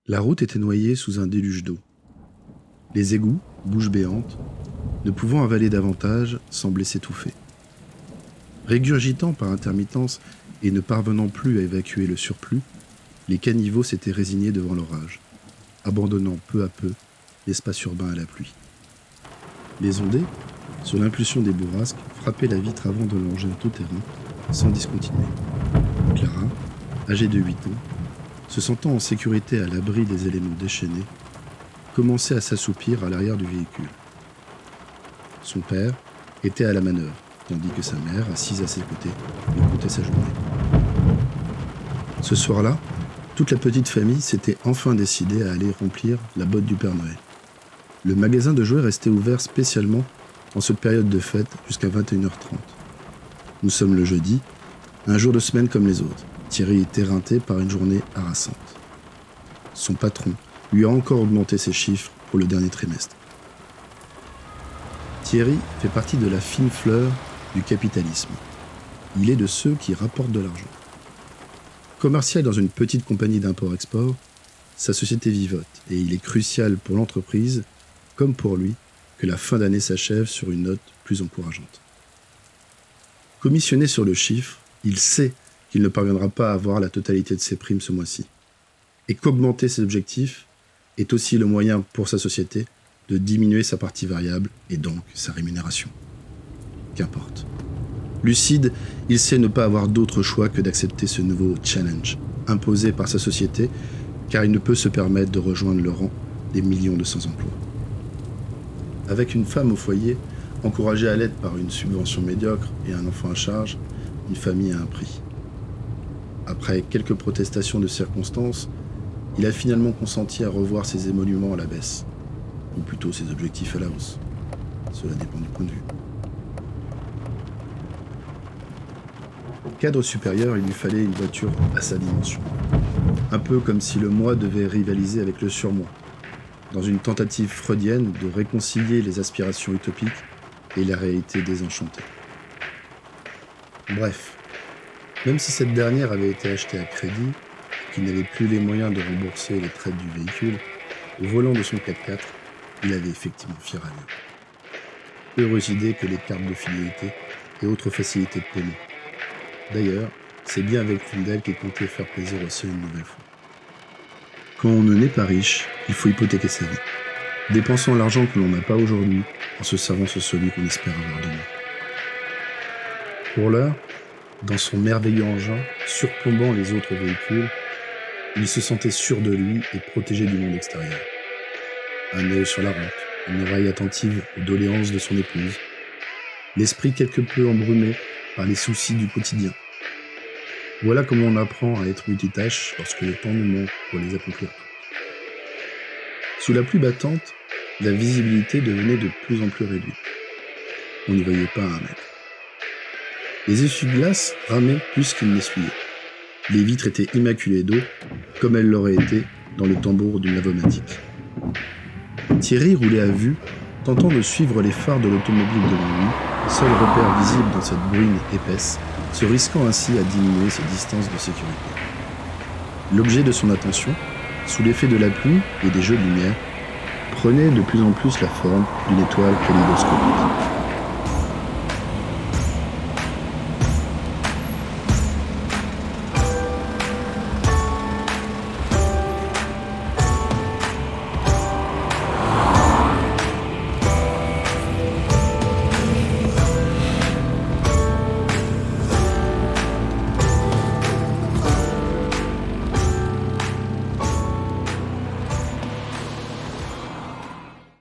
La route était noyée sous un déluge d'eau. Les égouts, bouches béantes, ne pouvant avaler davantage, semblaient s'étouffer. Régurgitant par intermittence et ne parvenant plus à évacuer le surplus, les caniveaux s'étaient résignés devant l'orage, abandonnant peu à peu l'espace urbain à la pluie. Les ondées, sur l'impulsion des bourrasques, frappaient la vitre avant de l'engin tout-terrain, sans discontinuer. Clara, âgée de 8 ans, se sentant en sécurité à l'abri des éléments déchaînés, commençait à s'assoupir à l'arrière du véhicule. Son père était à la manœuvre, tandis que sa mère, assise à ses côtés, écoutait sa journée. Ce soir-là, toute la petite famille s'était enfin décidée à aller remplir la botte du Père Noël. Le magasin de jouets restait ouvert spécialement en cette période de fête jusqu'à 21h30. Nous sommes le jeudi, un jour de semaine comme les autres. Thierry est éreinté par une journée harassante. Son patron lui a encore augmenté ses chiffres pour le dernier trimestre. Thierry fait partie de la fine fleur du capitalisme. Il est de ceux qui rapportent de l'argent. Commercial dans une petite compagnie d'import-export, sa société vivote et il est crucial pour l'entreprise, comme pour lui, que la fin d'année s'achève sur une note plus encourageante. Commissionné sur le chiffre, il sait qu'il ne parviendra pas à avoir la totalité de ses primes ce mois-ci, et qu'augmenter ses objectifs est aussi le moyen pour sa société de diminuer sa partie variable et donc sa rémunération. Qu'importe. Lucide, il sait ne pas avoir d'autre choix que d'accepter ce nouveau challenge, imposé par sa société, car il ne peut se permettre de rejoindre le rang des millions de sans-emploi. Avec une femme au foyer, encouragée à l'aide par une subvention médiocre et un enfant à charge, une famille a un prix. Après quelques protestations de circonstances, il a finalement consenti à revoir ses émoluments à la baisse, ou plutôt ses objectifs à la hausse. Cela dépend du point de vue. Au cadre supérieur, il lui fallait une voiture à sa dimension. Un peu comme si le moi devait rivaliser avec le surmoi, dans une tentative freudienne de réconcilier les aspirations utopiques et la réalité désenchantée. Bref, même si cette dernière avait été achetée à crédit, qu'il n'avait plus les moyens de rembourser les traites du véhicule, au volant de son 4x4, il avait effectivement fière allure. Heureuse idée que les cartes de fidélité et autres facilités de paiement. D'ailleurs, c'est bien avec l'une d'elles qu'il comptait faire plaisir au ciel une nouvelle fois. Quand on ne naît pas riche, il faut hypothéquer sa vie, dépensant l'argent que l'on n'a pas aujourd'hui en se servant sur celui qu'on espère avoir demain. Pour l'heure, dans son merveilleux engin, surplombant les autres véhicules, il se sentait sûr de lui et protégé du monde extérieur. Un œil sur la route, une oreille attentive aux doléances de son épouse, l'esprit quelque peu embrumé par les soucis du quotidien. Voilà comment on apprend à être multitâche lorsque le temps nous manque pour les accomplir. Sous la pluie battante, la visibilité devenait de plus en plus réduite. On n'y voyait pas à 1 mètre. Les essuie-glaces ramaient plus qu'ils n'essuyaient. Les vitres étaient immaculées d'eau, comme elles l'auraient été dans le tambour d'une lavomatique. Thierry roulait à vue, tentant de suivre les phares de l'automobile devant lui, seul repère visible dans cette bruine épaisse, se risquant ainsi à diminuer ses distances de sécurité. L'objet de son attention, sous l'effet de la pluie et des jeux de lumière, prenait de plus en plus la forme d'une étoile kaléidoscopique.